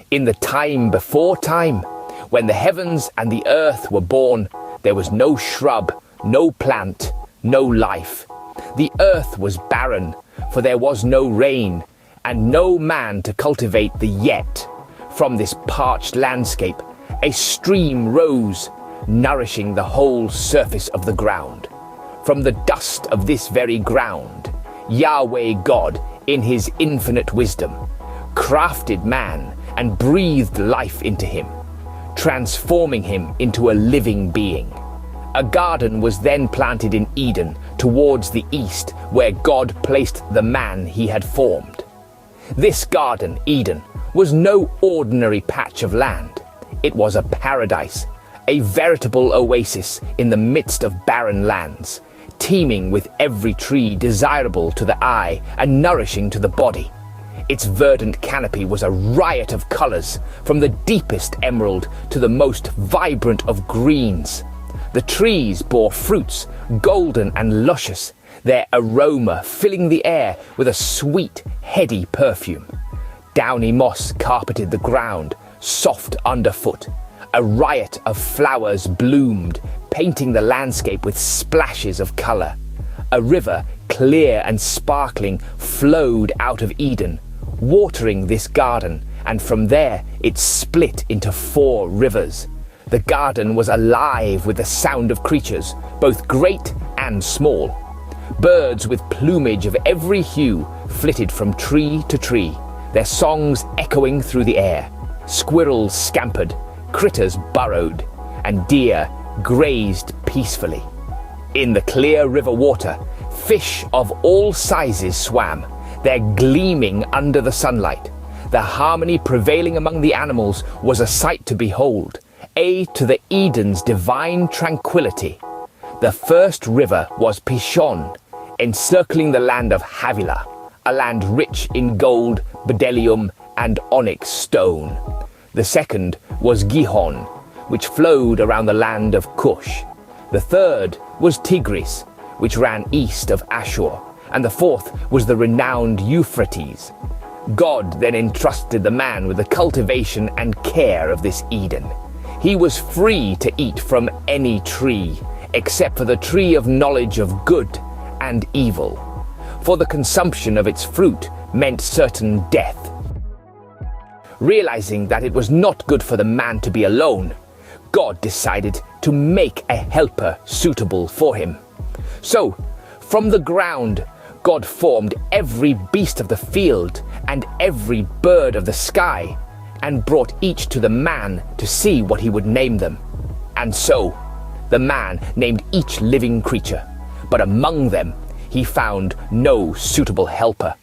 In the time before time, when the heavens and the earth were born, there was no shrub, no plant, no life. The earth was barren, for there was no rain, and no man to cultivate the yet. From this parched landscape, a stream rose, nourishing the whole surface of the ground. From the dust of this very ground, Yahweh God, in his infinite wisdom, crafted man and breathed life into him, transforming him into a living being. A garden was then planted in Eden towards the east, where God placed the man he had formed. This garden, Eden, was no ordinary patch of land. It was a paradise, a veritable oasis in the midst of barren lands, teeming with every tree desirable to the eye and nourishing to the body. Its verdant canopy was a riot of colors, from the deepest emerald to the most vibrant of greens. The trees bore fruits, golden and luscious, their aroma filling the air with a sweet, heady perfume. Downy moss carpeted the ground, soft underfoot. A riot of flowers bloomed, painting the landscape with splashes of color. A river, clear and sparkling, flowed out of Eden, watering this garden, and from there it split into 4 rivers. The garden was alive with the sound of creatures, both great and small. Birds with plumage of every hue flitted from tree to tree, their songs echoing through the air. Squirrels scampered, critters burrowed, and deer grazed peacefully. In the clear river water, fish of all sizes swam, their gleaming under the sunlight. The harmony prevailing among the animals was a sight to behold, to the Eden's divine tranquility. The first river was Pishon, encircling the land of Havilah, a land rich in gold, bdellium, and onyx stone. The second was Gihon, which flowed around the land of Cush. The third was Tigris, which ran east of Ashur, and the fourth was the renowned Euphrates. God then entrusted the man with the cultivation and care of this Eden. He was free to eat from any tree, except for the tree of knowledge of good and evil, for the consumption of its fruit meant certain death. Realizing that it was not good for the man to be alone, God decided to make a helper suitable for him. So, from the ground, God formed every beast of the field and every bird of the sky, and brought each to the man to see what he would name them. And so, the man named each living creature, but among them he found no suitable helper.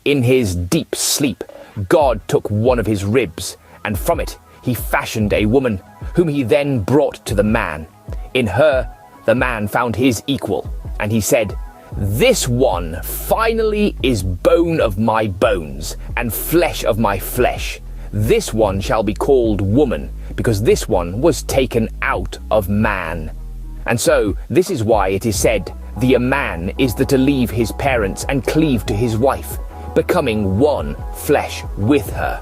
In his deep sleep, God took one of his ribs, and from it he fashioned a woman, whom he then brought to the man. In her, the man found his equal, and he said, "This one finally is bone of my bones, and flesh of my flesh. This one shall be called woman, because this one was taken out of man." And so, this is why it is said, "The man is to leave his parents and cleave to his wife, becoming one flesh with her."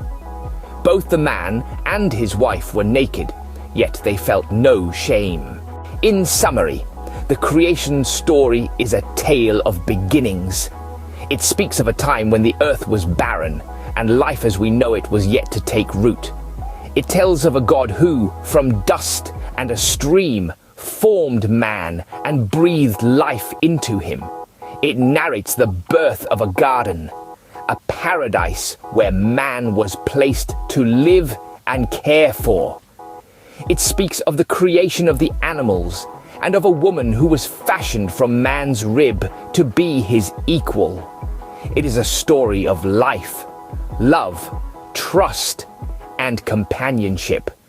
Both the man and his wife were naked, yet they felt no shame. In summary, the creation story is a tale of beginnings. It speaks of a time when the earth was barren, and life as we know it was yet to take root. It tells of a God who, from dust and a stream, formed man and breathed life into him. It narrates the birth of a garden, a paradise where man was placed to live and care for. It speaks of the creation of the animals and of a woman who was fashioned from man's rib to be his equal. It is a story of life, love, trust, and companionship.